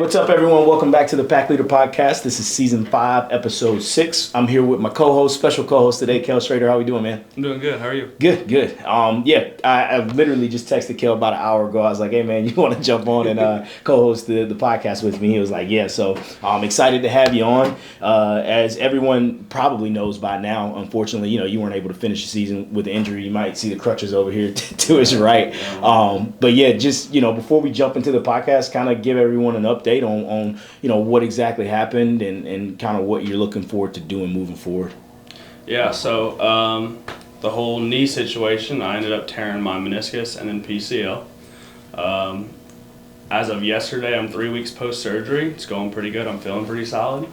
What's up, everyone? Welcome back to the Pack Leader Podcast. This is Season 5, Episode 6. I'm here with my special co-host today, Kale Schrader. How we doing, man? I'm doing good. How are you? Good. I literally just texted Kale about an hour ago. I was like, hey, man, you want to jump on and co-host the podcast with me? He was like, yeah. So I'm excited to have you on. As everyone probably knows by now, unfortunately, you weren't able to finish the season with the injury. You might see the crutches over here to his right. But yeah, just, before we jump into the podcast, kind of give everyone an update on what exactly happened and kind of what you're looking forward to doing moving forward. Yeah, so the whole knee situation, I ended up tearing my meniscus and then PCL. As of yesterday, I'm 3 weeks post-surgery. It's going pretty good. I'm feeling pretty solid.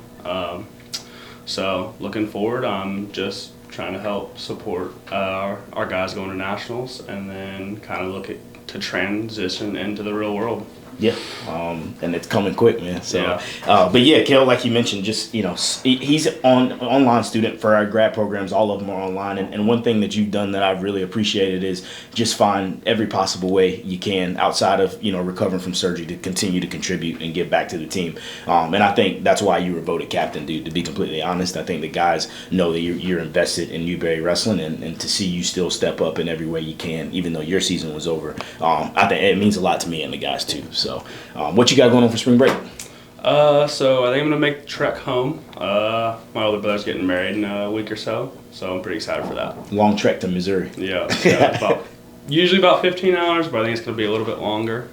So looking forward, I'm just trying to help support our guys going to nationals and then kind of look to transition into the real world. Yeah, and it's coming quick, man. So, yeah. But yeah, Kale, like you mentioned, just he's an online student for our grad programs. All of them are online, and one thing that you've done that I've really appreciated is just find every possible way you can outside of recovering from surgery to continue to contribute and give back to the team. And I think that's why you were voted captain, dude. To be completely honest, I think the guys know that you're invested in Newberry Wrestling, and to see you still step up in every way you can, even though your season was over, I think it means a lot to me and the guys too. So, what you got going on for spring break? So I think I'm going to make the trek home. My older brother's getting married in a week or so I'm pretty excited for that. Long trek to Missouri. Yeah, usually about 15 hours, but I think it's going to be a little bit longer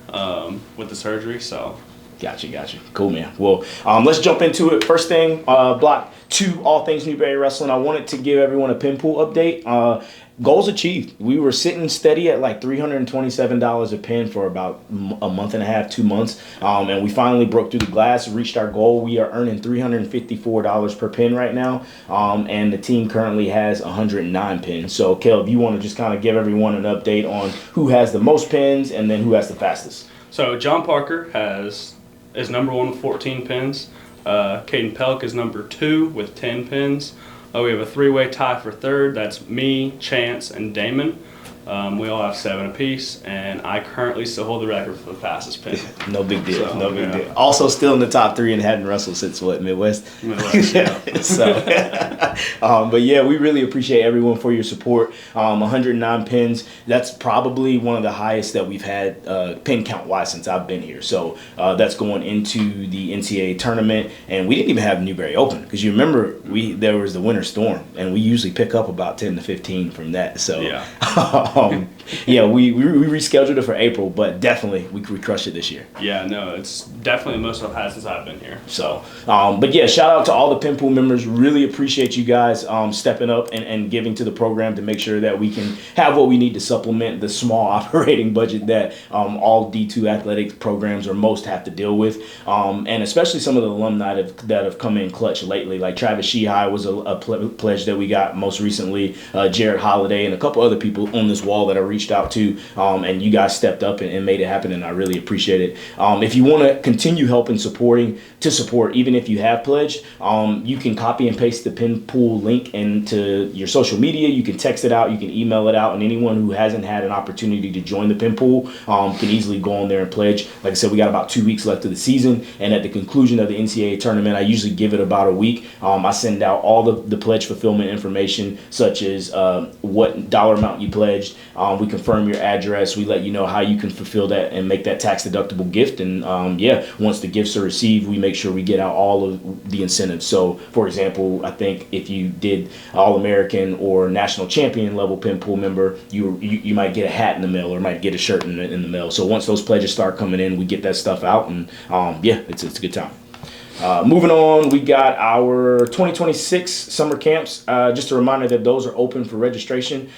with the surgery, so. Gotcha. Cool, man. Well, let's jump into it. First thing, Block 2, all things Newberry Wrestling. I wanted to give everyone a pin pool update. Goals achieved. We were sitting steady at like $327 a pin for about a month and a half, 2 months. And we finally broke through the glass, reached our goal. We are earning $354 per pin right now. And the team currently has 109 pins. So, Caleb, you want to just kind of give everyone an update on who has the most pins and then who has the fastest? So, John Parker is number 1 with 14 pins. Caden Pelk is number 2 with 10 pins. We have a 3-way tie for third. That's me, Chance, and Damon. We all have 7 apiece, and I currently still hold the record for the fastest pin. No big deal. Deal. Also, still in the top 3 and hadn't wrestled since Midwest. Yeah. So, but yeah, we really appreciate everyone for your support. 109 pins. That's probably one of the highest that we've had pin count wise since I've been here. So that's going into the NCAA tournament, and we didn't even have Newberry Open because you remember there was the winter storm, and we usually pick up about 10 to 15 from that. So yeah. We rescheduled it for April, but definitely we crushed it this year. Yeah, no, it's definitely the most I've had since I've been here. So, but yeah, shout out to all the pin pool members. Really appreciate you guys stepping up and giving to the program to make sure that we can have what we need to supplement the small operating budget that all D2 athletic programs or most have to deal with. And especially some of the alumni that have come in clutch lately, like Travis Sheehy was a pledge that we got most recently, Jared Holiday, and a couple other people on this wall that I reached out to, and you guys stepped up and made it happen, and I really appreciate it. If you want to continue helping support, even if you have pledged, you can copy and paste the pin pool link into your social media. You can text it out, you can email it out, and anyone who hasn't had an opportunity to join the pin pool can easily go on there and pledge. Like I said, we got about 2 weeks left of the season, and at the conclusion of the NCAA tournament, I usually give it about a week. I send out all the pledge fulfillment information, such as what dollar amount you pledged. We confirm your address. We let you know how you can fulfill that and make that tax deductible gift. And once the gifts are received, we make sure we get out all of the incentives. So, for example, I think if you did All-American or National Champion level pin pool member, you might get a hat in the mail or might get a shirt in the mail. So once those pledges start coming in, we get that stuff out, and it's a good time. Moving on, we got our 2026 summer camps. Just a reminder that those are open for registration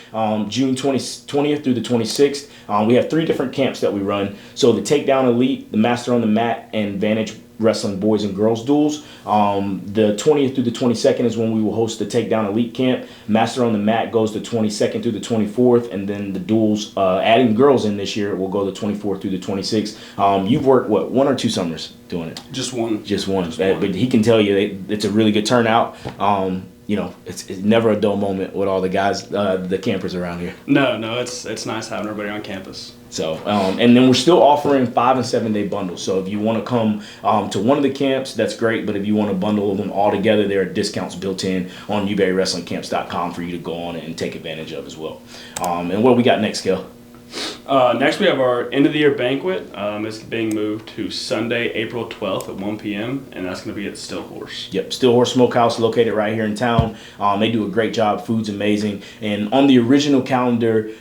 June 20th through the 26th. We have 3 different camps that we run. So the Takedown Elite, the Master on the Mat, and Vantage Wrestling boys and girls duels. The 20th through the 22nd is when we will host the Takedown Elite camp. Master on the Mat goes the 22nd through the 24th, and then the duels, adding girls in this year, will go the 24th through the 26th. You've worked, 1 or 2 summers doing it? Just one. Just one. But he can tell you it's a really good turnout. it's never a dull moment with all the guys, the campers around here. No, no, it's nice having everybody on campus. So, and then we're still offering 5 and 7 day bundles. So if you want to come to one of the camps, that's great. But if you want to bundle them all together, there are discounts built in on NewberryWrestlingCamps.com for you to go on and take advantage of as well. And what we got next, Kale? Next, we have our end of the year banquet. It's being moved to Sunday, April 12th at 1 p.m., and that's going to be at Still Horse. Yep, Still Horse Smokehouse located right here in town. They do a great job. Food's amazing. And on the original calendar,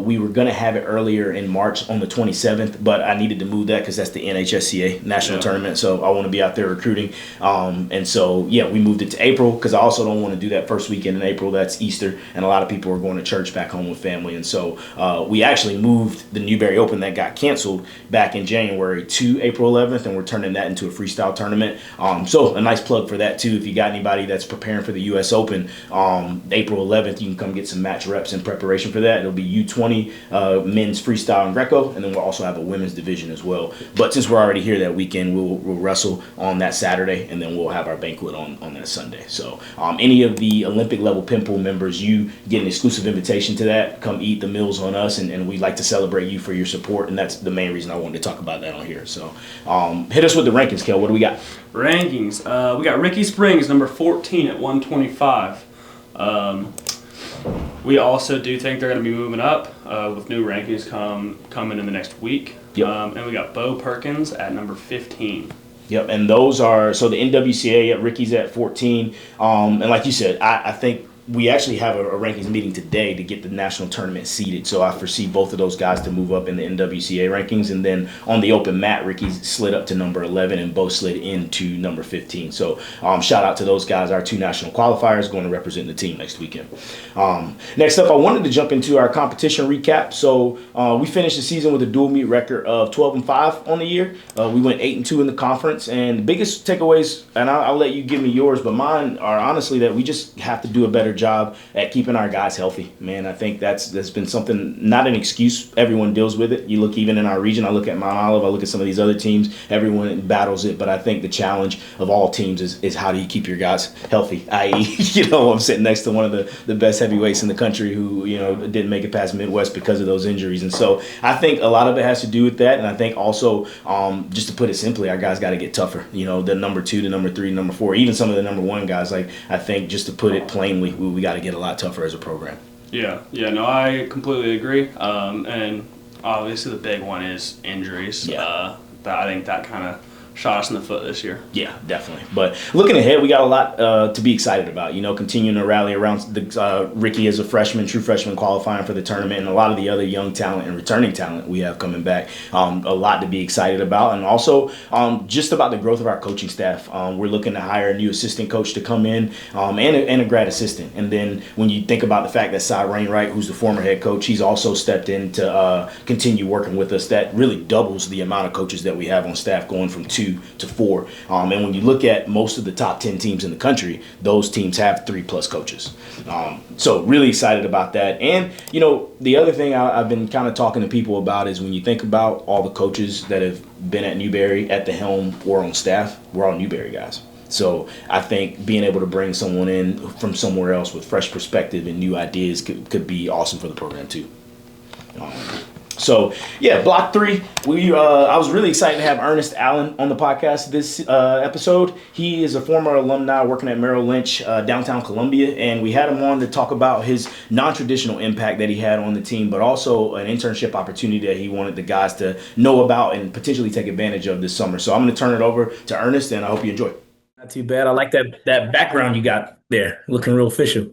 we were going to have it earlier in March on the 27th, but I needed to move that because that's the NHSCA National Tournament, so I want to be out there recruiting. And so, yeah, we moved it to April because I also don't want to do that first weekend in April. That's Easter, and a lot of people are going to church back home with family. And so we actually moved the Newberry Open that got canceled back in January to April 11th, and we're turning that into a freestyle tournament. So a nice plug for that too. If you got anybody that's preparing for the U.S. Open, April 11th, you can come get some match reps in preparation for that. It'll be U20 men's freestyle and Greco, and then we'll also have a women's division as well. But since we're already here that weekend, we'll wrestle on that Saturday, and then we'll have our banquet on that Sunday. So any of the Olympic level Pimple members, you get an exclusive invitation to that. Come eat the meals on us, and we'd like to celebrate you for your support, and that's the main reason I wanted to talk about that on here. So hit us with the rankings, Kel. What do we got? Rankings. We got Ricky Springs, number 14 at 125. We also do think they're going to be moving up with new rankings coming in the next week. Yep. And we got Bo Perkins at number 15. Yep, and those are, so the NWCA, Ricky's at 14. And like you said, I think we actually have a rankings meeting today to get the national tournament seeded. So I foresee both of those guys to move up in the NWCA rankings. And then on the open mat, Ricky's slid up to number 11 and both slid into number 15. So shout out to those guys, our two national qualifiers going to represent the team next weekend. Next up, I wanted to jump into our competition recap. So we finished the season with a dual meet record of 12-5 on the year. We went 8-2 in the conference. And the biggest takeaways, and I'll let you give me yours, but mine are honestly that we just have to do a better job at keeping our guys healthy. Man, I think that's been something, not an excuse. Everyone deals with it. You look even in our region, I look at Mount Olive, I look at some of these other teams, everyone battles it, but I think the challenge of all teams is how do you keep your guys healthy, i.e., I'm sitting next to one of the best heavyweights in the country who, didn't make it past Midwest because of those injuries. And so I think a lot of it has to do with that. And I think also, just to put it simply, our guys got to get tougher. The number 2, the number 3, number 4, even some of the number 1 guys, like I think just to put it plainly, we got to get a lot tougher as a program. Yeah, no, I completely agree. And obviously the big one is injuries. Yeah. I think that kind of shot us in the foot this year. Yeah, definitely. But looking ahead, we got a lot to be excited about. continuing to rally around Ricky as a freshman, true freshman qualifying for the tournament, and a lot of the other young talent and returning talent we have coming back. A lot to be excited about, and also just about the growth of our coaching staff. We're looking to hire a new assistant coach to come in, and a grad assistant. And then when you think about the fact that Cy Rainwright, who's the former head coach, he's also stepped in to continue working with us. That really doubles the amount of coaches that we have on staff, going from 2 to 4. And when you look at most of the top 10 teams in the country, those teams have 3+ coaches. So really excited about that. And, the other thing I've been kind of talking to people about is when you think about all the coaches that have been at Newberry at the helm or on staff, we're all Newberry guys. So I think being able to bring someone in from somewhere else with fresh perspective and new ideas could be awesome for the program too. So yeah, block 3. I was really excited to have Ernest Allen on the podcast this episode. He is a former alumni working at Merrill Lynch, downtown Columbia, and we had him on to talk about his non-traditional impact that he had on the team, but also an internship opportunity that he wanted the guys to know about and potentially take advantage of this summer. So I'm going to turn it over to Ernest, and I hope you enjoy. Not too bad. I like that background you got there, looking real official.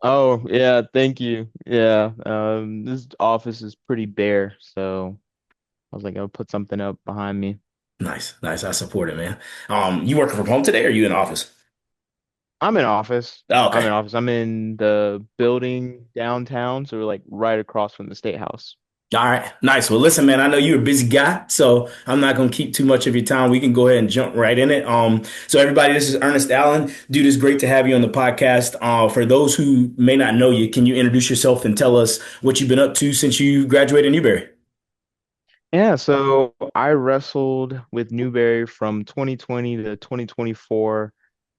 Oh, yeah, thank you. Yeah, this office is pretty bare, so I was like, I'll put something up behind me. Nice. I support it, man. You working from home today, or are you in the office? I'm in office. Oh, I'm okay. in office. I'm in the building downtown, so we're like right across from the State House. All right. Nice. Well, listen, man, I know you're a busy guy, so I'm not going to keep too much of your time. We can go ahead and jump right in it. So everybody, this is Ernest Allen. Dude, it's great to have you on the podcast. For those who may not know you, can you introduce yourself and tell us what you've been up to since you graduated Newberry? Yeah, so I wrestled with Newberry from 2020 to 2024.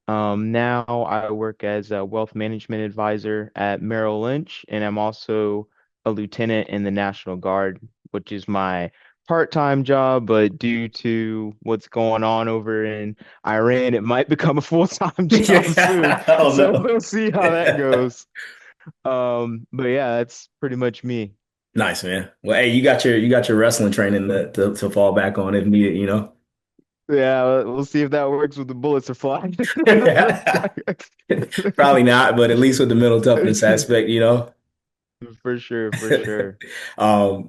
Now I work as a wealth management advisor at Merrill Lynch, and I'm also a lieutenant in the National Guard, which is my part-time job, but due to what's going on over in Iran, it might become a full-time job soon. Yeah. Oh So no. we'll see how that goes. But yeah, that's pretty much me. Nice, man. Well, hey, you got your wrestling training to fall back on if needed, you know. Yeah, we'll see if that works with the bullets are flying. Probably not, but at least with the mental toughness aspect, you know. For sure, for sure.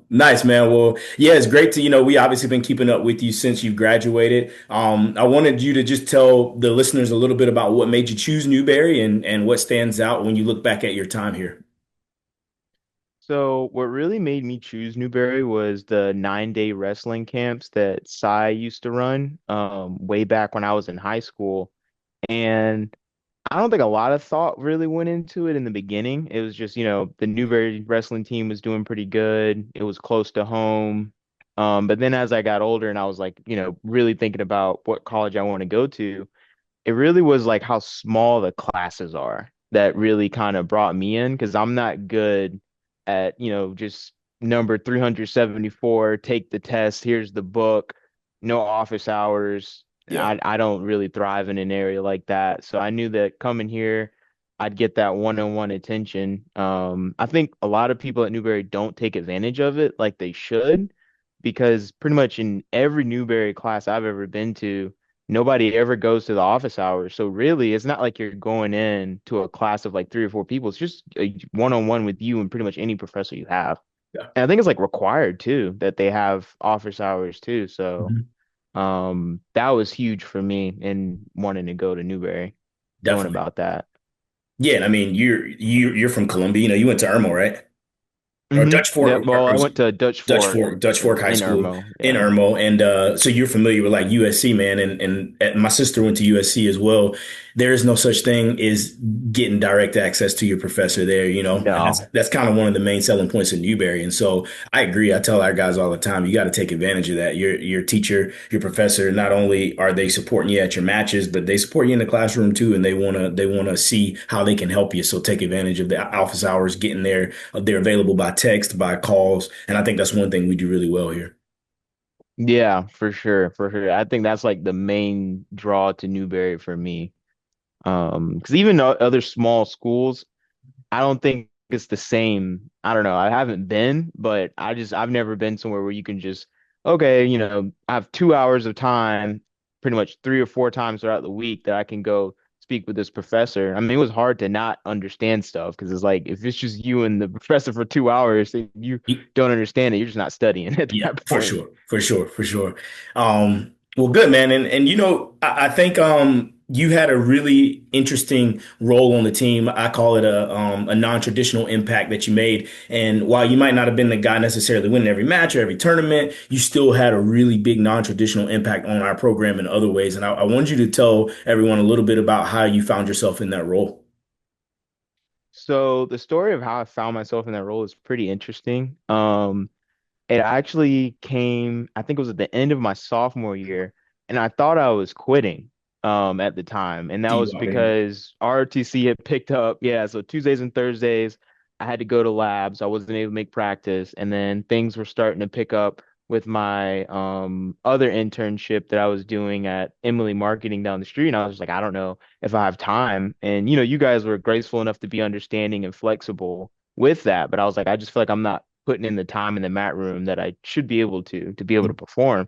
Nice, man. Well, yeah, it's great to, we obviously been keeping up with you since you graduated. I wanted you to just tell the listeners a little bit about what made you choose Newberry and what stands out when you look back at your time here. So what really made me choose Newberry was the 9-day wrestling camps that Cy used to run way back when I was in high school. And I don't think a lot of thought really went into it in the beginning. It was just, the Newberry wrestling team was doing pretty good. It was close to home. But then as I got older and I was like, really thinking about what college I want to go to, it really was like how small the classes are that really kind of brought me in because I'm not good at, just number 374, take the test, here's the book, no office hours. Yeah. I don't really thrive in an area like that. So I knew that coming here, I'd get that one-on-one attention. I think a lot of people at Newberry don't take advantage of it like they should because pretty much in every Newberry class I've ever been to, nobody ever goes to the office hours. So really, it's not like you're going in to a class of like three or four people. It's just a one-on-one with you and pretty much any professor you have. Yeah. And I think it's like required too that they have office hours too. So Mhm. that was huge for me in wanting to go to Newberry, going Definitely. about that. Yeah, and I mean, you're from Columbia, you went to Irmo, right? Or Dutch Yep. Fork, Well, I went to Dutch Fork Dutch Fork High in School Irmo. in Yeah. Irmo, and so you're familiar with like USC, man, and my sister went to USC as well. There is no such thing as getting direct access to your professor there, and that's No. that's kind of one of the main selling points of Newberry. And so I agree. I tell our guys all the time, you got to take advantage of that. Your teacher, your professor, not only are they supporting you at your matches, but they support you in the classroom too, and they wanna see how they can help you. So take advantage of the office hours, getting there. They're available by text, by calls, and I think that's one thing we do really well here. Yeah, for sure. For sure. I think that's like the main draw to Newberry for me. Because even other small schools, I don't think it's the same. I don't know. I haven't been, but I've never been somewhere where you can just, okay, I have 2 hours of time, pretty much three or four times throughout the week that I can go speak with this professor. I mean, it was hard to not understand stuff because it's like if it's just you and the professor for 2 hours, if you don't understand it, you're just not studying at Yeah, that for point. sure, for sure, for sure. Well, good man, and I think you had a really interesting role on the team. I call it a non-traditional impact that you made. And while you might not have been the guy necessarily winning every match or every tournament, you still had a really big non-traditional impact on our program in other ways. And I wanted you to tell everyone a little bit about how you found yourself in that role. So the story of how I found myself in that role is pretty interesting. It actually came, I think it was at the end of my sophomore year, and I thought I was quitting at the time. And that See you was out here. because ROTC had picked up, yeah, so Tuesdays and Thursdays, I had to go to labs. I wasn't able to make practice. And then things were starting to pick up with my other internship that I was doing at Emily Marketing down the street. And I was just like, I don't know if I have time. And you guys were graceful enough to be understanding and flexible with that. But I was like, I just feel like I'm not putting in the time in the mat room that I should be able to be able to perform.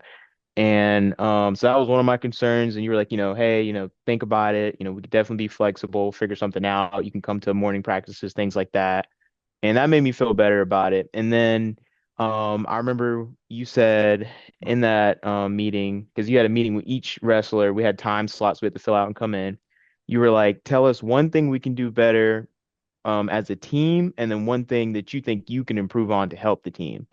And so that was one of my concerns. And you were like, hey, think about it. We could definitely be flexible, figure something out. You can come to morning practices, things like that. And that made me feel better about it. And then I remember you said in that meeting, because you had a meeting with each wrestler, we had time slots we had to fill out and come in. You were like, tell us one thing we can do better as a team, and then one thing that you think you can improve on to help the team.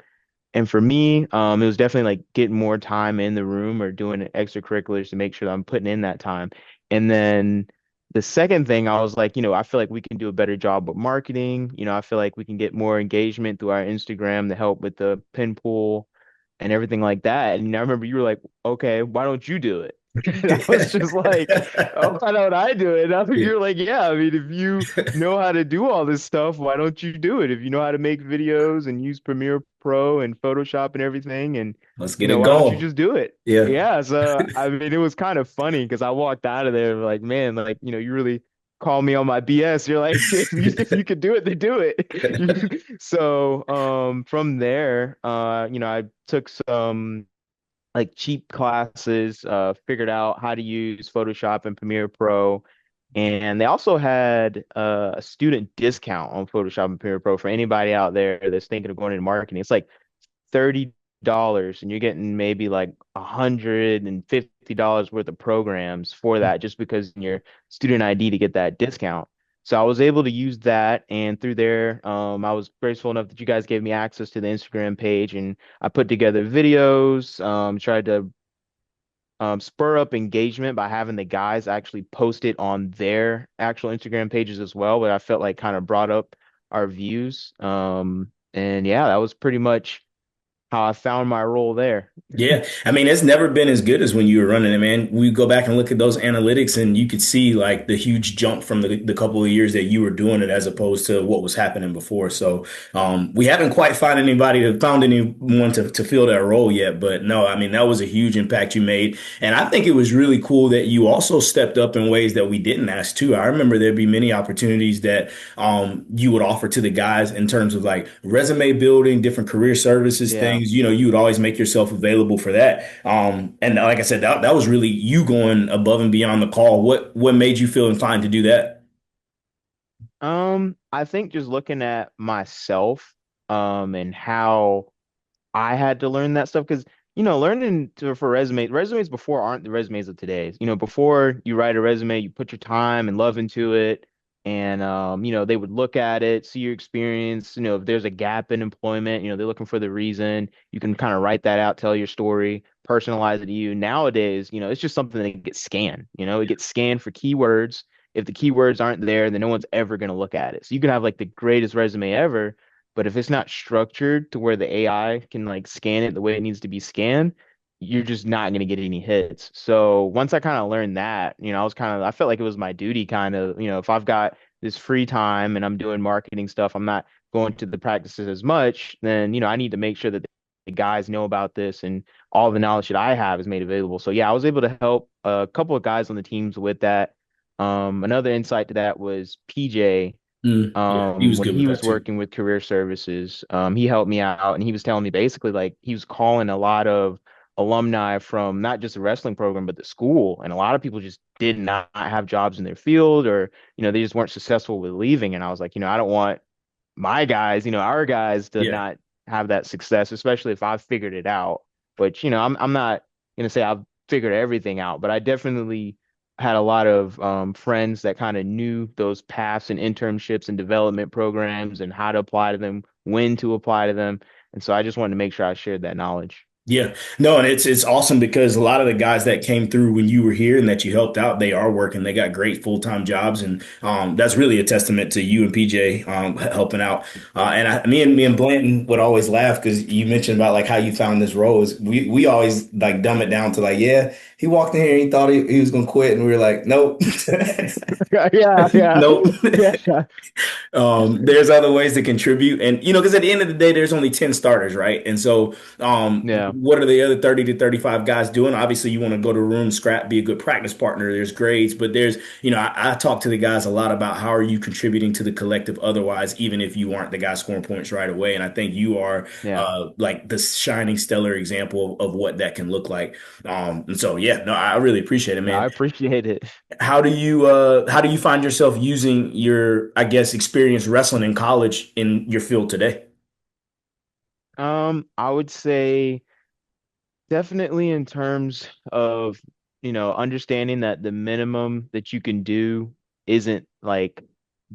And for me, it was definitely like getting more time in the room or doing extracurriculars to make sure that I'm putting in that time. And then the second thing, I was like, I feel like we can do a better job with marketing. I feel like we can get more engagement through our Instagram to help with the pin pool and everything like that. And I remember you were like, okay, why don't you do it? And I was just like, oh, why don't I do it? You're like, yeah, I mean, if you know how to do all this stuff, why don't you do it? If you know how to make videos and use Premiere Pro and Photoshop and everything, and Let's get it why don't you going. just do it? Yeah. Yeah, so I mean, it was kind of funny because I walked out of there like, man, like, you really call me on my BS. You're like, if you could do it, then do it. So, from there, I took some like cheap classes, figured out how to use Photoshop and Premiere Pro. And they also had a student discount on Photoshop and Premiere Pro for anybody out there that's thinking of going into marketing. It's like $30 and you're getting maybe like $150 worth of programs for that just because in your student ID to get that discount. So I was able to use that, and through there, I was graceful enough that you guys gave me access to the Instagram page, and I put together videos, tried to spur up engagement by having the guys actually post it on their actual Instagram pages as well, but I felt like kind of brought up our views. And yeah, that was pretty much how I found my role there. Yeah, I mean, it's never been as good as when you were running it, man. We go back and look at those analytics, and you could see like the huge jump from the couple of years that you were doing it as opposed to what was happening before. So, we haven't quite found anyone to fill that role yet. But no, I mean, that was a huge impact you made, and I think it was really cool that you also stepped up in ways that we didn't ask too. I remember there'd be many opportunities that you would offer to the guys in terms of like resume building, different career services Yeah. things. You would always make yourself available for that. And like I said, that was really you going above and beyond the call. What made you feel inclined to do that? I think just looking at myself, and how I had to learn that stuff because learning for resumes before aren't the resumes of today. Before you write a resume, you put your time and love into it, and they would look at it, see your experience. If there's a gap in employment, they're looking for the reason. You can kind of write that out, tell your story, personalize it to you. Nowadays, it's just something that gets scanned. It gets scanned for keywords. If the keywords aren't there, then no one's ever going to look at it. So you can have like the greatest resume ever, but if it's not structured to where the AI can like scan it the way it needs to be scanned, you're just not going to get any hits. So once I kind of learned that, I felt like it was my duty kind of, if I've got this free time and I'm doing marketing stuff, I'm not going to the practices as much, then, I need to make sure that the guys know about this and all the knowledge that I have is made available. So yeah, I was able to help a couple of guys on the teams with that. Another insight to that was PJ, Yeah, he was when good with he that was too. working with career services. He helped me out and he was telling me basically like he was calling a lot of alumni from not just the wrestling program but the school, and a lot of people just did not have jobs in their field, or they just weren't successful with leaving. And I was like, I don't want my guys, our guys, to Yeah. not have that success, especially if I've figured it out. But I'm not gonna say I've figured everything out, but I definitely had a lot of friends that kind of knew those paths and internships and development programs and how to apply to them, when to apply to them. And so I just wanted to make sure I shared that knowledge. Yeah, no, and it's awesome because a lot of the guys that came through when you were here and that you helped out, they are working. They got great full-time jobs, and that's really a testament to you and PJ helping out. Me and Blanton would always laugh because you mentioned about like how you found this role. Is we always like dumb it down to like, yeah, he walked in here and he thought he was gonna quit, and we were like, nope, Yeah, yeah, nope. yeah, There's other ways to contribute, and because at the end of the day, there's only 10 starters, right? And so, yeah, what are the other 30 to 35 guys doing? Obviously, you want to go to a room, scrap, be a good practice partner. There's grades, but I talk to the guys a lot about how are you contributing to the collective otherwise, even if you aren't the guy scoring points right away. And I think you are yeah. like the shining stellar example of what that can look like. And so, yeah, no, I really appreciate it, No, I man. appreciate it. How do you find yourself using your, I guess, experience wrestling in college in your field today? I would say definitely in terms of, understanding that the minimum that you can do isn't like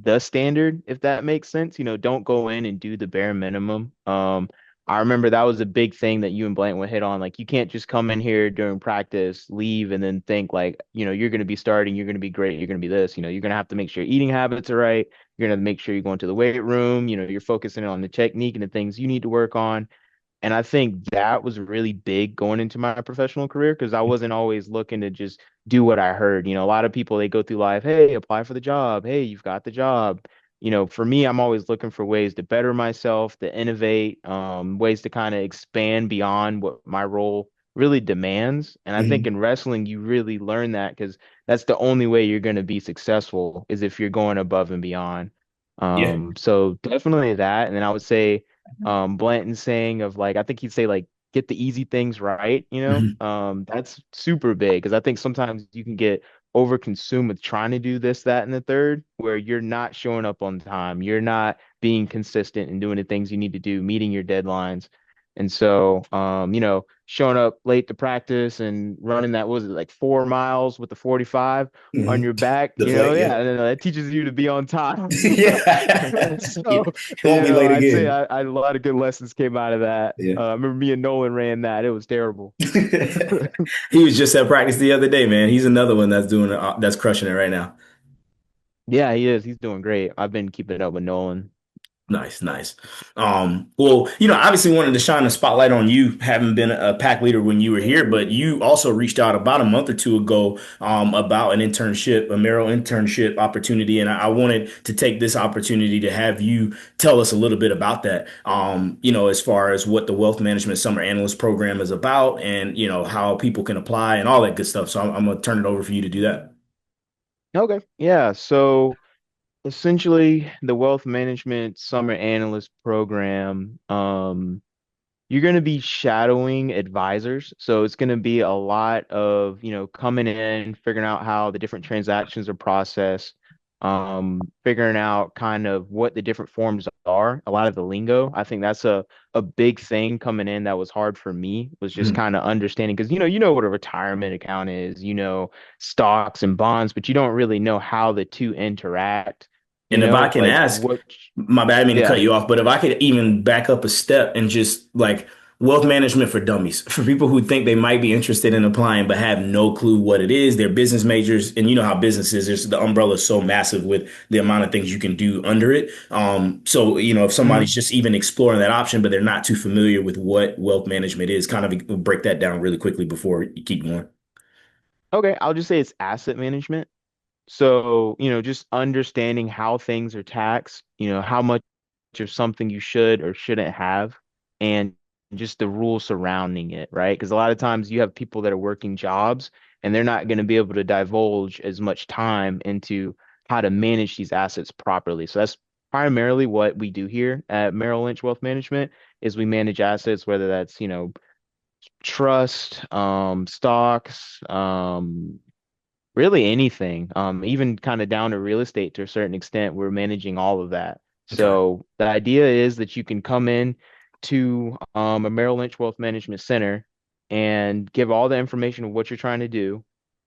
the standard, if that makes sense. Don't go in and do the bare minimum. I remember that was a big thing that you and Blank would hit on. Like, you can't just come in here during practice, leave, and then think like, you're going to be starting, you're going to be great, you're going to be this. You're going to have to make sure your eating habits are right. You're going to make sure you're going to the weight room. You're focusing on the technique and the things you need to work on, And I think that was really big going into my professional career because I wasn't always looking to just do what I heard. A lot of people they go through life, hey, apply for the job. Hey, you've got the job. For me, I'm always looking for ways to better myself, to innovate, ways to kind of expand beyond what my role really demands. And I think Mhm. in wrestling, you really learn that because that's the only way you're going to be successful is if you're going above and beyond. Yeah. So definitely that. And then I would say, Blanton's saying of like, I think he'd say like, get the easy things right, Mhm. that's super big because I think sometimes you can get overconsumed with trying to do this, that, and the third, where you're not showing up on time, you're not being consistent and doing the things you need to do, meeting your deadlines. And so, showing up late to practice and running that, what was it, like 4 miles with the 45 on Mhm. your back, The play, yeah, yep. and then that teaches you to be on time. Yeah. So, It won't be late I'd say again. a lot of good lessons came out of that. Yeah. I remember me and Nolan ran that. It was terrible. He was just at practice the other day, man. He's another one that's doing that's crushing it right now. Yeah, he is. He's doing great. I've been keeping up with Nolan. Nice, nice. Well, obviously wanted to shine a spotlight on you, having been a pack leader when you were here, but you also reached out about a month or two ago, about an internship, a Merrill internship opportunity, and I wanted to take this opportunity to have you tell us a little bit about that. As far as what the Wealth Management Summer Analyst Program is about, and how people can apply and all that good stuff. So I'm gonna turn it over for you to do that. Okay. Yeah. So essentially, the wealth management summer analyst program, you're going to be shadowing advisors. So it's going to be a lot of, coming in, figuring out how the different transactions are processed, figuring out kind of what the different forms are, a lot of the lingo. I think that's a big thing coming in that was hard for me was just Mhm. kind of understanding because you know what a retirement account is, stocks and bonds, but you don't really know how the two interact, And if I can like ask, what, my bad, I didn't mean to yeah. cut you off, but if I could even back up a step and just like wealth management for dummies, for people who think they might be interested in applying but have no clue what it is, they're business majors, and you know how business is. There's the umbrella is so massive with the amount of things you can do under it. So if Mhm. somebody's just even exploring that option, but they're not too familiar with what wealth management is, kind of break that down really quickly before you keep going. Okay, I'll just say it's asset management. So, just understanding how things are taxed, how much of something you should or shouldn't have, and just the rules surrounding it, right? Because a lot of times you have people that are working jobs and they're not going to be able to divulge as much time into how to manage these assets properly. So that's primarily what we do here at Merrill Lynch Wealth Management is we manage assets, whether that's, trust, stocks, really anything, even kind of down to real estate to a certain extent. We're managing all of that. Okay. So the idea is that you can come in to a Merrill Lynch Wealth Management Center and give all the information of what you're trying to do,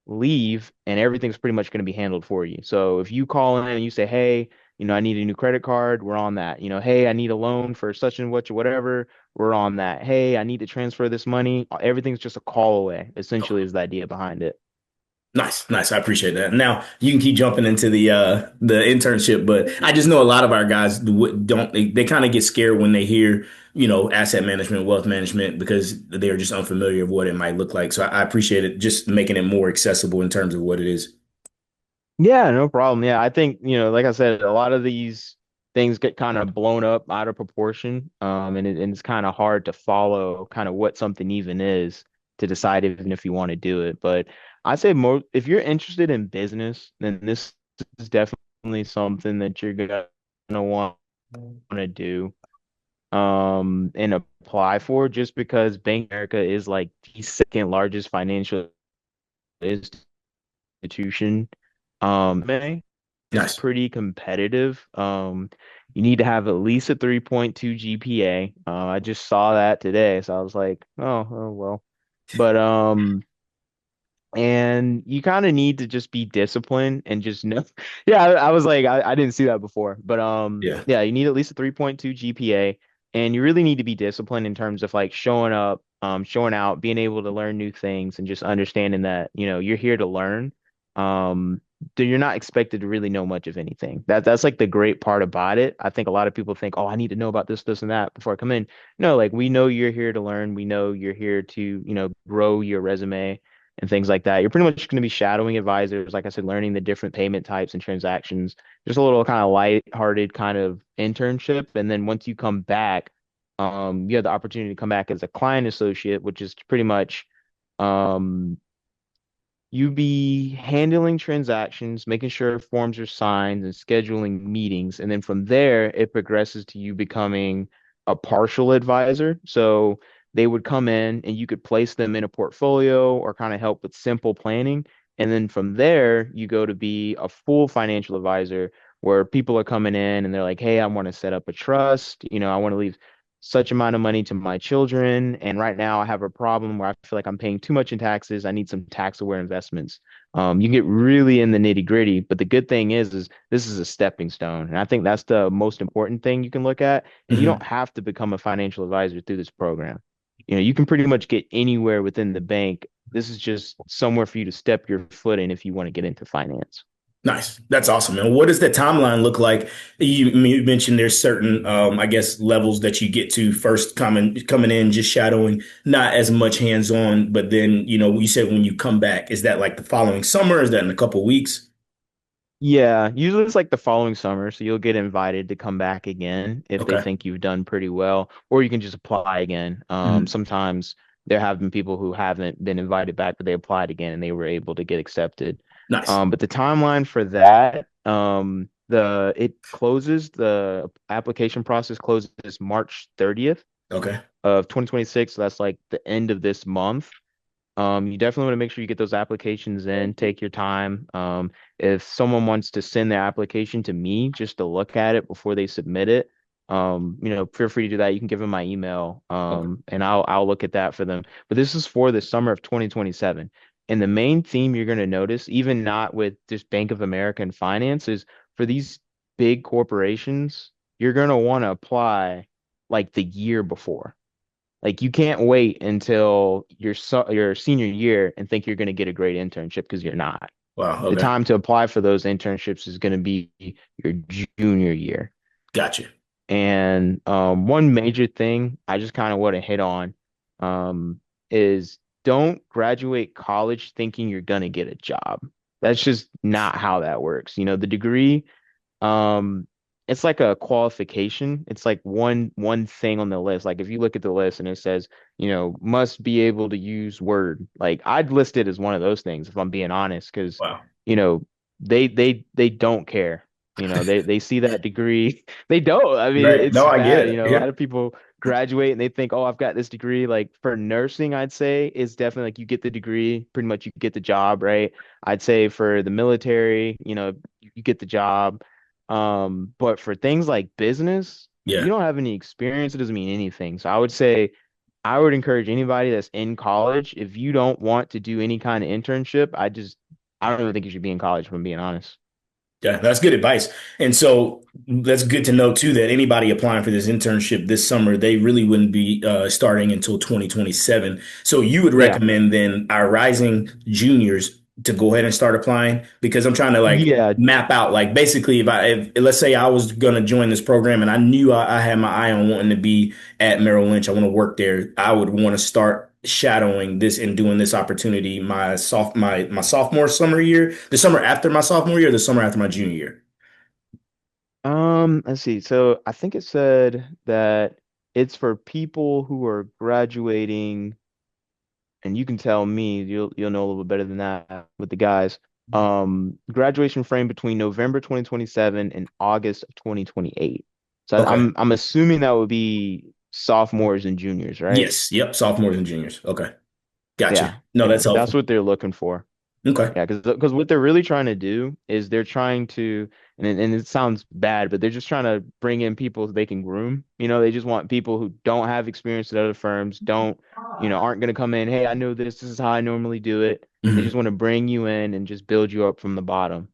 leave, and everything's pretty much going to be handled for you. So if you call in and you say, hey, I need a new credit card, we're on that. Hey, I need a loan for such and what, whatever, we're on that. Hey, I need to transfer this money. Everything's just a call away, essentially, is the idea behind it. Nice, nice. I appreciate that. Now you can keep jumping into the internship, but I just know a lot of our guys don't they kind of get scared when they hear asset management, wealth management because they're just unfamiliar of what it might look like. So I appreciate it just making it more accessible in terms of what it is. Yeah, no problem. Yeah, I think, like I said, a lot of these things get kind of blown up out of proportion. And it's kind of hard to follow kind of what something even is to decide even if you want to do it. But I say more if you're interested in business, then this is definitely something that you're gonna want to do and apply for just because Bank of America is like the second largest financial institution. It's Nice. pretty competitive. You need to have at least a 3.2 GPA. I just saw that today, so I was like, oh well. But and you kind of need to just be disciplined and just know. Yeah, I was like, I didn't see that before, but Yeah. yeah, you need at least a 3.2 GPA, and you really need to be disciplined in terms of like showing up, showing out, being able to learn new things, and just understanding that you're here to learn. you're not expected to really know much of anything. That's like the great part about it. I think a lot of people think, oh, I need to know about this, and that before I come in. No, like we know you're here to learn. We know you're here to, grow your resume and things like that. You're pretty much going to be shadowing advisors, like I said, learning the different payment types and transactions. Just a little kind of light-hearted kind of internship. And then once you come back, you have the opportunity to come back as a client associate, which is pretty much um you be handling transactions, making sure forms are signed and scheduling meetings. And then from there, it progresses to you becoming a partial advisor. So they would come in and you could place them in a portfolio or kind of help with simple planning. And then from there, you go to be a full financial advisor where people are coming in and they're like, hey, I want to set up a trust. I want to leave such amount of money to my children. And right now I have a problem where I feel like I'm paying too much in taxes. I need some tax aware investments. You can get really in the nitty gritty, but the good thing is this is a stepping stone. And I think that's the most important thing you can look at. And you Hmm. don't have to become a financial advisor through this program. You can pretty much get anywhere within the bank. This is just somewhere for you to step your foot in if you want to get into finance. Nice. That's awesome. And what does the timeline look like? You mentioned there's certain, I guess, levels that you get to first coming in, just shadowing, not as much hands on. But then, you said when you come back, is that like the following summer? Is that in a couple weeks? Yeah, usually it's like the following summer, so you'll get invited to come back again if they Okay. think you've done pretty well, or you can just apply again. Mhm. Sometimes there have been people who haven't been invited back, but they applied again and they were able to get accepted. Nice. But the timeline for that, the application process closes March 30th Okay. of 2026. So that's like the end of this month. You definitely want to make sure you get those applications in, take your time. If someone wants to send their application to me just to look at it before they submit it, feel free to do that. You can give them my email, Okay. and I'll look at that for them. But this is for the summer of 2027. And the main theme you're going to notice, even not with just Bank of America and finance, is for these big corporations, you're going to want to apply like the year before. Like you can't wait until your senior year and think you're going to get a great internship because you're not. Wow. The Okay. time to apply for those internships is going to be your junior year. Gotcha. And one major thing I just kind of want to hit on is don't graduate college thinking you're going to get a job. That's just not how that works. The degree um, it's like a qualification. It's like one thing on the list. Like if you look at the list and it says, must be able to use Word. Like I'd list it as one of those things if I'm being honest, because Wow. you know they don't care. They see that degree. They don't. I mean, Right. it's No, I get bad. it. A Yeah. lot of people graduate and they think, oh, I've got this degree. Like for nursing, I'd say is definitely like you get the degree, pretty much you get the job, right? I'd say for the military, you get the job. But for things like business, if you Yeah. don't have any experience, it doesn't mean anything. So I would say I would encourage anybody that's in college, if you don't want to do any kind of internship, I don't even think you should be in college, if I'm being honest. Yeah, that's good advice. And so that's good to know too that anybody applying for this internship this summer, they really wouldn't be starting until 2027. So you would Yeah. recommend then our rising juniors to go ahead and start applying because I'm trying to like Yeah. map out like basically if let's say I was going to join this program and I knew I had my eye on wanting to be at Merrill Lynch, I want to work there. I would want to start shadowing this and doing this opportunity my sophomore summer year, the summer after my sophomore year, the summer after my junior year. Let's see. So I think it said that it's for people who are graduating, and you can tell me, you'll know a little bit better than that with the guys. Graduation frame between November 2027 and August of 2028. So Okay. I'm assuming that would be sophomores and juniors, right? Yes. Yep. Sophomores and juniors. Okay. Gotcha. Yeah, No, yeah, that's that's helpful. what they're looking for. Okay. Yeah, because what they're really trying to do is they're trying to, and it sounds bad, but they're just trying to bring in people they can groom. They just want people who don't have experience at other firms, aren't going to come in, hey, I know this, this is how I normally do it. They just Mhm. want to bring you in and just build you up from the bottom.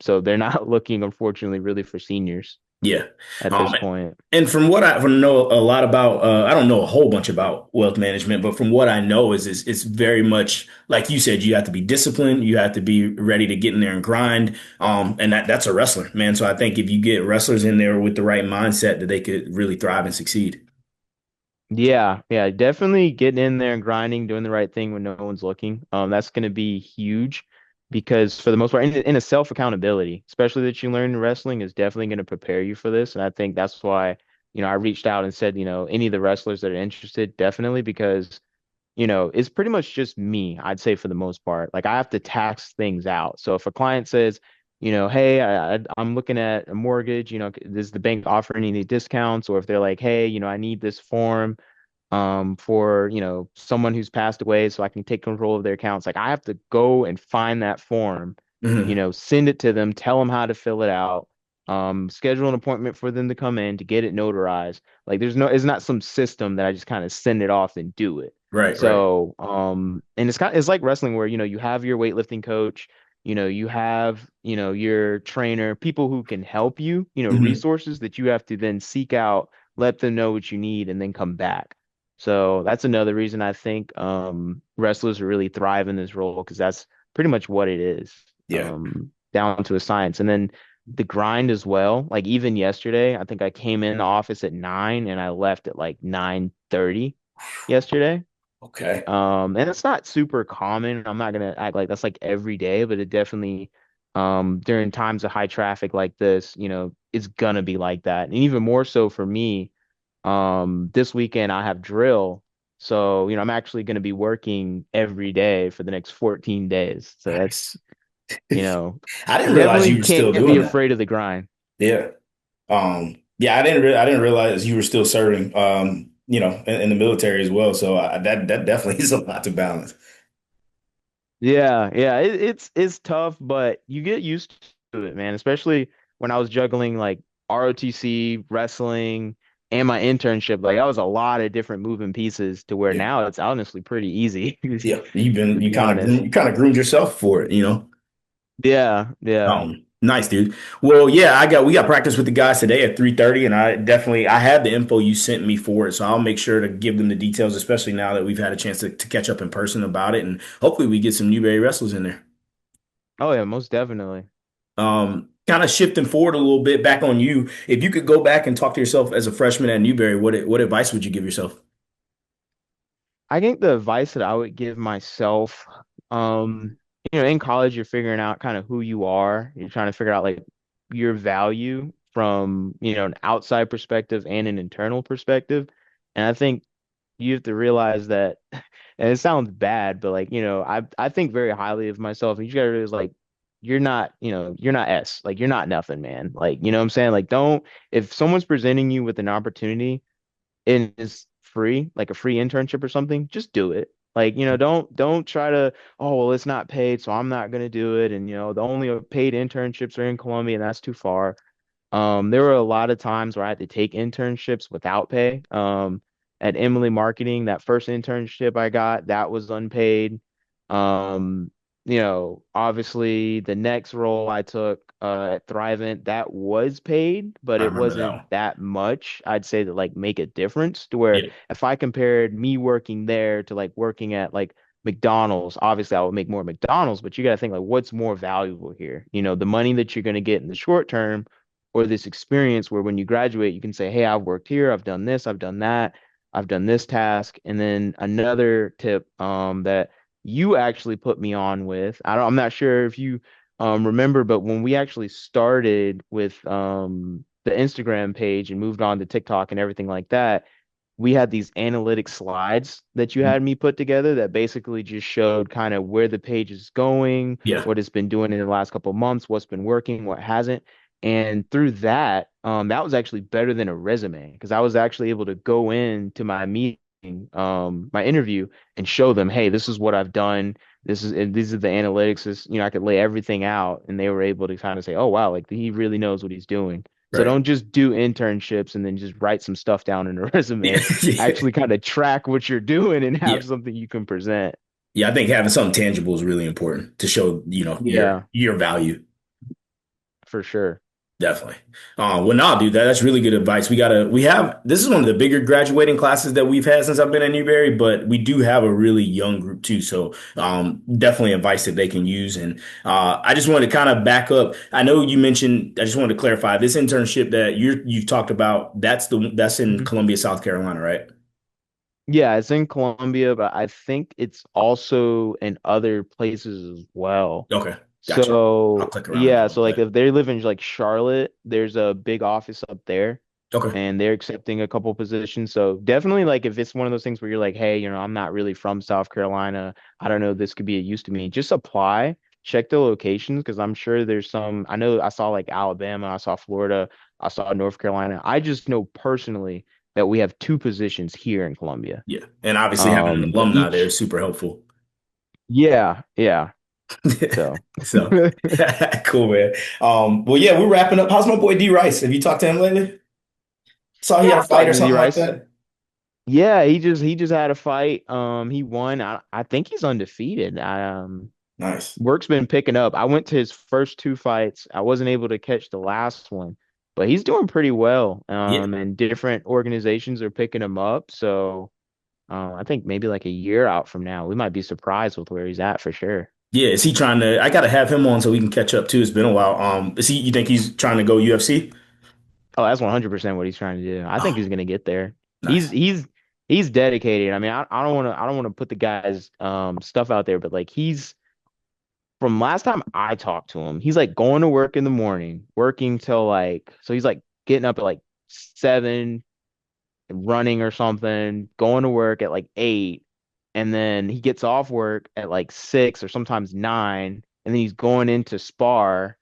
So they're not looking, unfortunately, really for seniors. Yeah. at this Um, point. and from what I know a lot about, I don't know a whole bunch about wealth management, but from what I know is it's very much like you said, you have to be disciplined, you have to be ready to get in there and grind. And that's a wrestler, man. So I think if you get wrestlers in there with the right mindset, that they could really thrive and succeed. Yeah, yeah, definitely getting in there and grinding, doing the right thing when no one's looking. That's going to be huge because for the most part, in a self accountability, especially that you learn in wrestling, is definitely going to prepare you for this. And I think that's why, I reached out and said, any of the wrestlers that are interested, definitely because it's pretty much just me, I'd say for the most part. Like I have to tax things out. So if a client says, hey, I'm looking at a mortgage, does the bank offer any discounts? Or if they're like, hey, I need this form for, someone who's passed away so I can take control of their accounts. Like I have to go and find that form, Hmm. send it to them, tell them how to fill it out, schedule an appointment for them to come in to get it notarized. Like it's not some system that I just kind of send it off and do it. Right, right. So, and it's like wrestling where, you have your weightlifting coach, you have, your trainer, people who can help you, Hmm. resources that you have to then seek out, let them know what you need, and then come back. So that's another reason I think wrestlers really thrive in this role because that's pretty much what it is, Yeah. down to a science. And then the grind as well. Like even yesterday, I think I came in the office at 9 and I left at like 9:30 yesterday. Okay. And it's not super common. I'm not gonna act like that's like every day, but it definitely during times of high traffic like this, it's gonna be like that. And even more so for me, this weekend I have drill. So, I'm actually gonna be working every day for the next 14 days. So Nice. that's, you know, I didn't realize definitely you were can't still be doing that. afraid of the grind. Yeah. Yeah, I didn't realize you were still serving, in the military as well. So that definitely is a lot to balance. Yeah, yeah, it's tough, but you get used to it, man. Especially when I was juggling like ROTC, wrestling, and my internship. Like that was a lot of different moving pieces to where Yeah. now it's honestly pretty easy, Yeah. to be honest. You kind of groomed yourself for it, Yeah, yeah. Nice, dude. Well, yeah, we got practice with the guys today at 3:30, and I had the info you sent me for it, so I'll make sure to give them the details, especially now that we've had a chance to catch up in person about it, and hopefully we get some Newberry wrestlers in there. Oh yeah, most definitely. Kind of shifting forward a little bit back on you. If you could go back and talk to yourself as a freshman at Newberry, what advice would you give yourself? I think the advice that I would give myself, in college, you're figuring out kind of who you are. You're trying to figure out like your value from, an outside perspective and an internal perspective. And I think you have to realize that, and it sounds bad, but like, I think very highly of myself. And you gotta realize like you're not S. Like you're not nothing, man. Like, you know what I'm saying? Like don't if someone's presenting you with an opportunity and it's free, like a free internship or something, just do it. Like, don't try to, oh, well, it's not paid, so I'm not gonna do it. And the only paid internships are in Columbia, and that's too far. There were a lot of times where I had to take internships without pay. At Emily Marketing, that first internship I got, that was unpaid. Um, obviously the next role I took at Thrivent, that was paid, but I it remember that wasn't one. that much, I'd say, to like make a difference to where Yeah, if I compared me working there to like working at like McDonald's, obviously I would make more at McDonald's, but you got to think like what's more valuable here? The money that you're going to get in the short term or this experience where when you graduate, you can say, hey, I've worked here, I've done this, I've done that, I've done this task. And then another tip that you actually put me on with, I'm not sure if you remember, but when we actually started with the Instagram page and moved on to TikTok and everything like that, we had these analytic slides that you had me put together that basically just showed kind of where the page is going, yeah, what it's been doing in the last couple of months, what's been working, what hasn't. And through that, that was actually better than a resume because I was actually able to go into my meeting, my interview, and show them, hey, this is what I've done. And these are the analytics. I could lay everything out, and they were able to kind of say, oh wow, like he really knows what he's doing. So right. don't just do internships and then just write some stuff down in a Yeah, resume. yeah, Actually kind of track what you're doing and yeah. have something you can present. Yeah, I think having something tangible is really important to show, Yeah, your value. for sure. Definitely. Well, no, dude, that's really good advice. This is one of the bigger graduating classes that we've had since I've been at Newberry, but we do have a really young group too. So, definitely advice that they can use. And, I just wanted to kind of back up. I know you mentioned, I just wanted to clarify this internship that you've talked about. That's in Mhm. Columbia, South Carolina, right? Yeah, it's in Colombia, but I think it's also in other places as well. Okay. Gotcha. I'll So click around on the yeah, so like website. if they live in like Charlotte, there's a big office up there Okay. and they're accepting a couple positions. So definitely like if it's one of those things where you're like, hey, I'm not really from South Carolina. I don't know, this could be a use to me. Just apply, check the locations because I'm sure there's some. I know I saw like Alabama, I saw Florida, I saw North Carolina. I just know personally that we have two positions here in Columbia. Yeah. And obviously having an But alumni there each, is super helpful. yeah, yeah. So So cool, man. Well, yeah, we're wrapping up. How's my boy D Rice? Have you talked to him lately? Saw he yeah, had a I'm fight talking or to D something like Rice. that. Yeah, he just had a fight. He won. I think he's undefeated. Nice. Work's been picking up. I went to his first two fights. I wasn't able to catch the last one, but he's doing pretty well. Yeah. And different organizations are picking him up. So, I think maybe like a year out from now, we might be surprised with where he's at for sure. Yeah. Is he trying to? I gotta have him on so we can catch up too. It's been a while. You think he's trying to go UFC? Oh, that's 100% what he's trying to do. I think Oh, he's gonna get there. He's nice. he's he's dedicated. I mean, I don't want to put the guy's stuff out there, but like he's from last time I talked to him, he's like going to work in the morning, working till like so he's like getting up at like 7, running or something, going to work at like 8, and then he gets off work at like 6 or sometimes 9, and then he's going into spar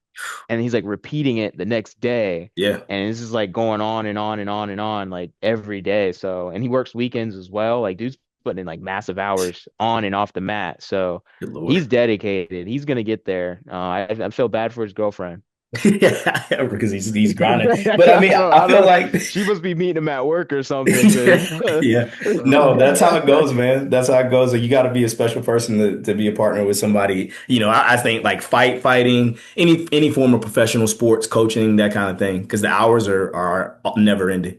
and he's like repeating it the next day. Yeah. And this is like going on and on and on and on like every day. So, and he works weekends as well. Like, dude's putting in like massive hours on and off the mat. So Good Lord. he's dedicated. He's gonna get there. I feel bad for his girlfriend. Yeah, because he's grinding. But I I mean, don't, I I feel don't, like she must be meeting him at work or something, yeah, because yeah. No, that's how it goes, man. That's how it goes. You got to be a special person to be a partner with somebody. I think like fighting, any form of professional sports, coaching, that kind of thing, because the hours are never ending.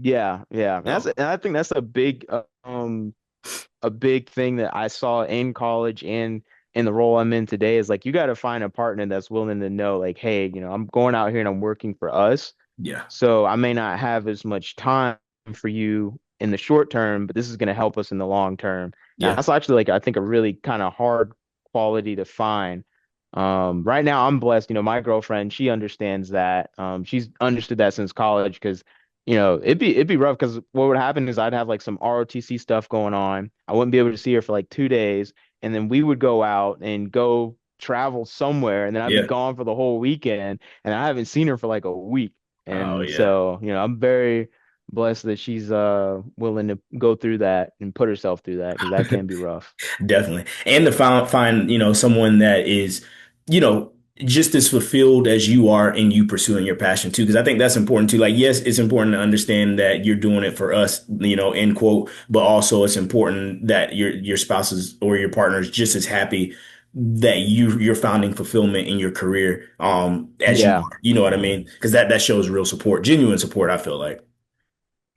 yeah, yeah. So, And I think that's a big thing that I saw in college and in the role I'm in today is like you got to find a partner that's willing to know like, hey, I'm going out here and I'm working for us. yeah, So I may not have as much time for you in the short term, but this is going to help us in the long term. And yeah, that's actually like I think a really kind of hard quality to find. Right now I'm blessed, my girlfriend, she understands that. She's understood that since college because it'd be rough because what would happen is I'd have like some ROTC stuff going on. I wouldn't be able to see her for like 2 days, and then we would go out and go travel somewhere, and then I'd be yeah. gone for the whole weekend, and I haven't seen her for like a week. Oh And yeah. so, I'm very blessed that she's willing to go through that and put herself through that because that can be rough. Definitely. And to find, someone that is, you know, just as fulfilled as you are in you pursuing your passion too. Because I think that's important too. Like, yes, it's important to understand that you're doing it for us, end quote, but also it's important that your spouses or your partner is just as happy that you're finding fulfillment in your career as you Yeah. are. You know what I mean? Because that shows real support, genuine support, I feel like.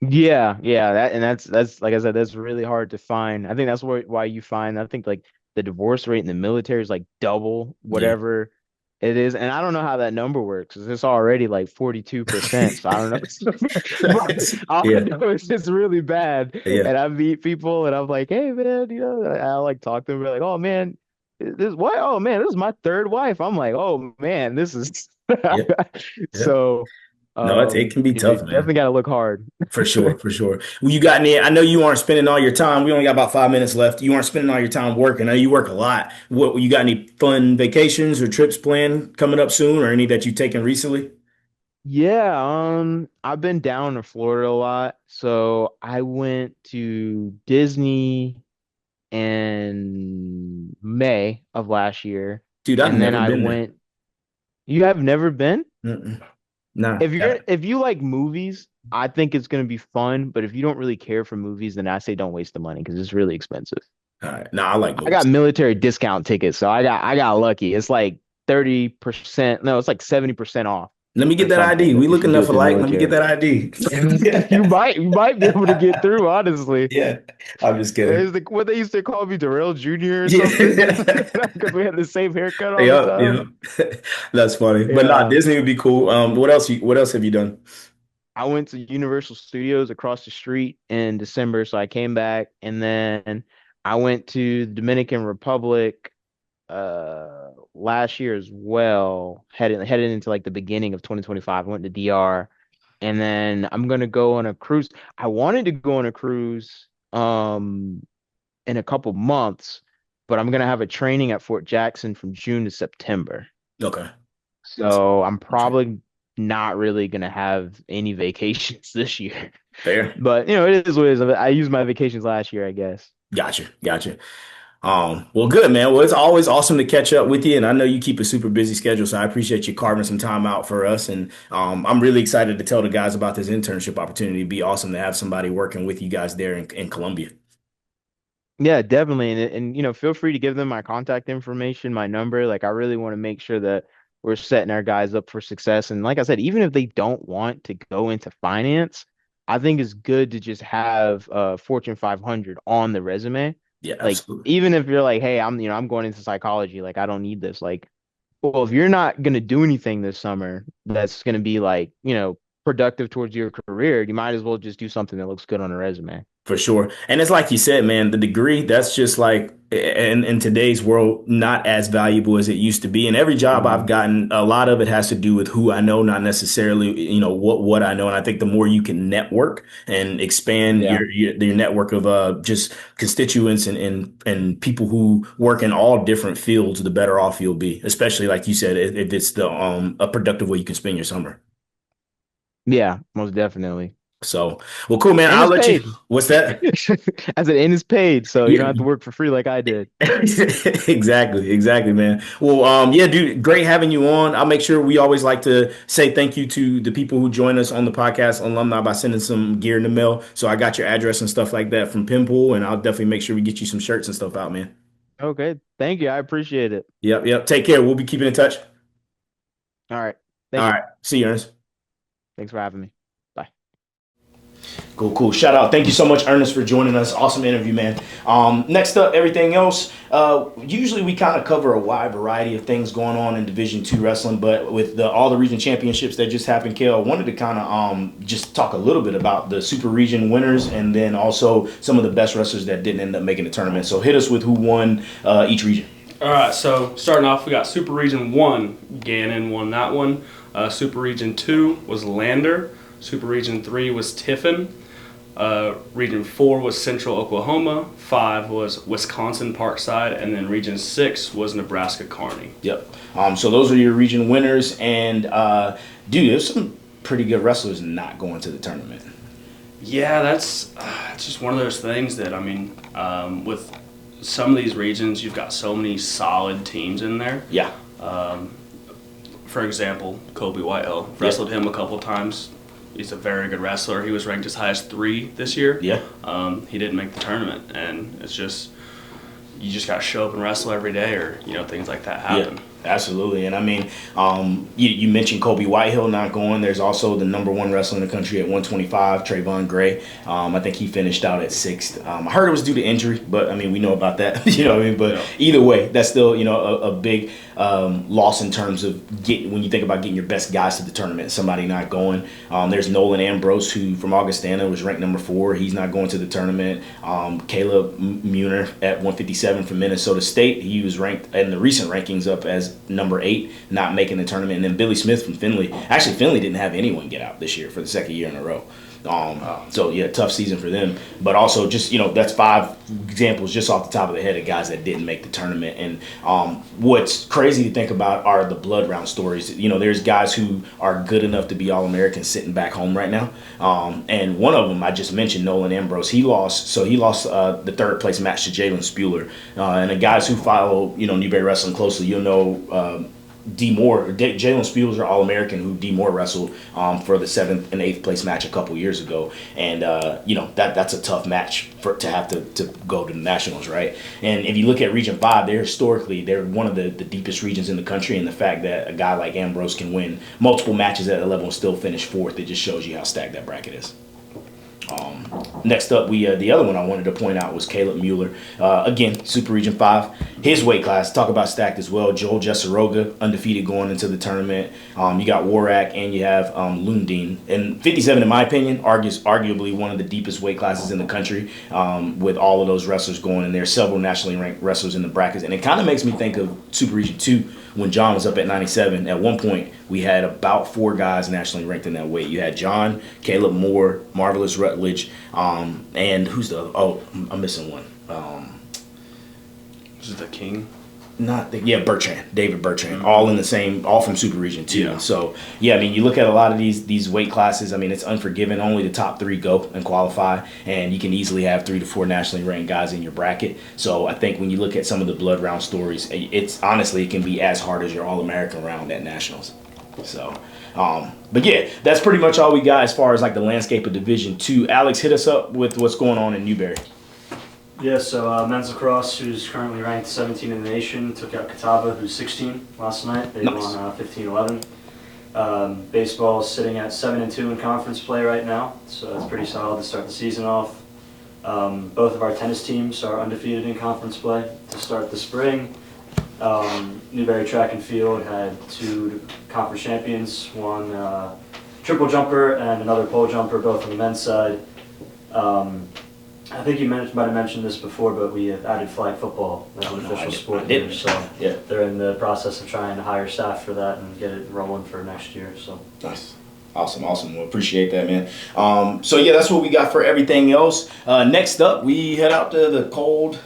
Yeah, yeah, that's like I said, that's really hard to find. I think that's why you find I think like the divorce rate in the military is like double Yeah. whatever it is, and I don't know how that number works. 'Cause it's already like 42%, so I don't know. But all I Yeah. know is it's really bad, Yeah. and I meet people and I'm like, hey man, I like talk to them, they're like, oh man, this what? Oh man, this is my third wife. I'm like, oh man, this is Yeah. Yeah. so. No, it can be You tough, man. definitely got to look hard. For sure, for sure. Well, you got any? I know you aren't spending all your time. We only got about 5 minutes left. You aren't spending all your time working. I know you work a lot. What you got any fun vacations or trips planned coming up soon, or any that you've taken recently? Yeah, I've been down in Florida a lot. So I went to Disney in May of last year. Dude, I've And then never I been there. went, you have never been? Mm-mm. Nah. If you like movies, I think it's gonna be fun. But if you don't really care for movies, then I say don't waste the money because it's really expensive. All right. Nah, I like I got movies. military discount tickets, so I got lucky. It's like 30%, no, it's like 70% off. Let me get or that ID. something We if look you do it enough through the alike. Let me get military. that ID. You might be able to get through, honestly. Yeah, I'm just kidding. Is the what they used to call me Deral Jr. or something? Yeah. Because we had the same haircut all the Yep, time. yep. That's funny. But nah, Yeah. Disney would be cool. What else have you done? I went to Universal Studios across the street in December, so I came back and then I went to the Dominican Republic last year as well, headed into like the beginning of 2025. I went to DR and then I'm gonna go on a cruise. I wanted to go on a cruise in a couple months, but I'm gonna have a training at Fort Jackson from June to September. Okay. So I'm probably not really gonna have any vacations this year. Fair. But it is what it is. I used my vacations last year, I guess. Gotcha. Gotcha. Well, good, man. Well, it's always awesome to catch up with you, and I know you keep a super busy schedule, so I appreciate you carving some time out for us. And I'm really excited to tell the guys about this internship opportunity. It'd be awesome to have somebody working with you guys there in Columbia. Yeah, definitely. And feel free to give them my contact information, my number. Like I really want to make sure that we're setting our guys up for success. And like I said, even if they don't want to go into finance, I think it's good to just have Fortune 500 on the resume. Yeah, Like absolutely. even if you're like, hey, I'm going into psychology, like I don't need this. Like, well, if you're not gonna do anything this summer that's gonna be like, productive towards your career, you might as well just do something that looks good on a resume. For sure. And it's like you said, man, the degree, that's just like in today's world, not as valuable as it used to be. And every job I've Mhm. gotten, a lot of it has to do with who I know, not necessarily, what I know. And I think the more you can network and expand Yeah. your network of just constituents and people who work in all different fields, the better off you'll be. Especially like you said, if it's the a productive way you can spend your summer. Yeah, most definitely. So, well, cool, man. And I'll it's let you. paid. What's that? As an and it's paid, so you Yeah. don't have to work for free like I did. Exactly, exactly, man. Well, yeah, dude, great having you on. I'll make sure we always like to say thank you to the people who join us on the podcast alumni by sending some gear in the mail. So I got your address and stuff like that from Pimple, and I'll definitely make sure we get you some shirts and stuff out, man. Okay. Thank you. I appreciate it. Yep, yep. Take care. We'll be keeping in touch. All right. All Thank you. right. See you, Ernest. Thanks for having me. Bye. Cool, cool. Shout out. Thank you so much, Ernest, for joining us. Awesome interview, man. Next up, everything else. Usually we kind of cover a wide variety of things going on in Division II wrestling, but with all the region championships that just happened, Kale, I wanted to kind of just talk a little bit about the super region winners and then also some of the best wrestlers that didn't end up making the tournament. So hit us with who won each region. All right, so starting off, we got Super Region 1. Gannon won that one. Super Region 2 was Lander. Super Region 3 was Tiffin. Region 4 was Central Oklahoma. 5 was Wisconsin Parkside. And then Region 6 was Nebraska Kearney. Yep. So those are your region winners. And, dude, there's some pretty good wrestlers not going to the tournament. Yeah, that's it's just one of those things that, I mean, with some of these regions, you've got so many solid teams in there. Yeah. For example, Kobe Whitehill. Wrestled him a couple times. He's a very good wrestler. He was ranked as high as 3 this year. Yeah. He didn't make the tournament, and it's just you just got to show up and wrestle every day, or things like that happen. Yeah, absolutely. And I mean, you mentioned Kobe Whitehill not going. There's also the number 1 wrestler in the country at 125, Trayvon Gray. I think he finished out at 6th. I heard it was due to injury, but I mean, we know about that. You know what I mean? But either way, that's still a big loss in terms of when you think about getting your best guys to the tournament. Somebody not going. There's Nolan Ambrose, who from Augustana was ranked number 4. He's not going to the tournament. Caleb Muner at 157 from Minnesota State. He was ranked in the recent rankings up as number 8, not making the tournament. And then Billy Smith from Findlay. Actually, Findlay didn't have anyone get out this year for the second year in a row. So yeah, tough season for them. But also just, that's 5 examples just off the top of the head of guys that didn't make the tournament. And what's crazy to think about are the blood round stories. There's guys who are good enough to be All-Americans sitting back home right now. And one of them I just mentioned, Nolan Ambrose, he lost the 3rd place match to Jalen Spuler. And the guys who follow, Newberry Wrestling closely, D Moore, Jalen Spiels, are All-American, who D Moore wrestled for the 7th and 8th place match a couple years ago, and that's a tough match to have to go to the nationals, right? And if you look at Region 5, they're one of the deepest regions in the country, and the fact that a guy like Ambrose can win multiple matches at that level and still finish 4th, it just shows you how stacked that bracket is. Next up, the other one I wanted to point out was Caleb Mueller. Again, Super Region 5. His weight class, talk about stacked as well. Joel Jessaroga, undefeated going into the tournament. You got Warak and you have Lundeen. And 57, in my opinion, arguably one of the deepest weight classes in the country, with all of those wrestlers going in there. Several nationally ranked wrestlers in the brackets. And it kind of makes me think of Super Region 2 when John was up at 97. At one point, we had about 4 guys nationally ranked in that weight. You had John, Caleb Moore, Marvelous Rutledge, and who's the other? Oh, I'm missing one. Is it the King? Bertrand, David Bertrand, all from Super Region 2. Yeah. So, yeah, I mean, you look at a lot of these weight classes, I mean, it's unforgiving. Only the top 3 go and qualify, and you can easily have 3 to 4 nationally ranked guys in your bracket. So I think when you look at some of the blood round stories, it can be as hard as your All-American round at nationals. So, but yeah, that's pretty much all we got as far as like the landscape of Division 2. Alex, hit us up with what's going on in Newberry. Yeah, so men's lacrosse, who's currently ranked 17 in the nation, took out Catawba, who's 16 last night. They won 15-11. Baseball is sitting at 7-2 in conference play right now, so that's pretty solid to start the season off. Both of our tennis teams are undefeated in conference play to start the spring. Newberry Track and Field had 2 conference champions, one triple jumper and another pole jumper, both on the men's side. I think you might have mentioned this before, but we have added flag football as an official sport here. So yeah, they're in the process of trying to hire staff for that and get it rolling for next year. So nice. Awesome. Well, appreciate that, man. So yeah, that's what we got for everything else. Next up, we head out to the cold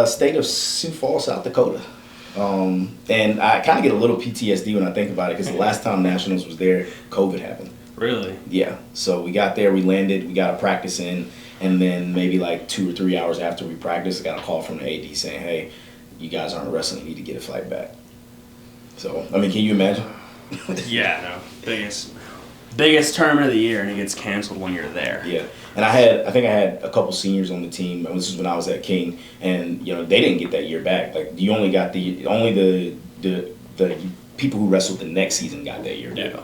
state of Sioux Falls, South Dakota. And I kind of get a little PTSD when I think about it, because the last time Nationals was there, COVID happened. Really? Yeah. So we got there, we landed, we got a practice in, and then maybe like 2 or 3 hours after we practiced, I got a call from the AD saying, hey, you guys aren't wrestling, you need to get a flight back. So, I mean, can you imagine? Yeah, no. Biggest tournament of the year, and it gets canceled when you're there. Yeah. And I think I had a couple seniors on the team. This is when I was at King, and they didn't get that year back. Like, you only got the people who wrestled the next season got that year back. Yeah.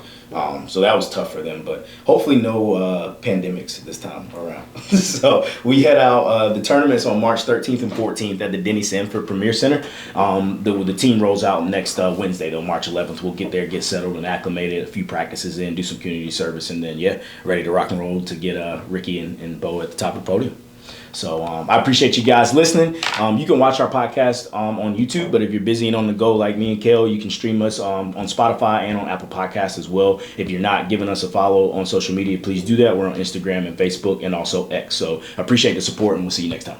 So that was tough for them, but hopefully no pandemics this time around. So we head out. The tournament's on March 13th and 14th at the Denny Sanford Premier Center. The team rolls out next Wednesday, though, March 11th. We'll get there, get settled and acclimated, a few practices in, do some community service, and then, ready to rock and roll to get Ricky and Bo at the top of the podium. So I appreciate you guys listening. You can watch our podcast on YouTube, but if you're busy and on the go like me and Kale, you can stream us on Spotify and on Apple Podcasts as well. If you're not giving us a follow on social media, please do that. We're on Instagram and Facebook and also X. So I appreciate the support, and we'll see you next time.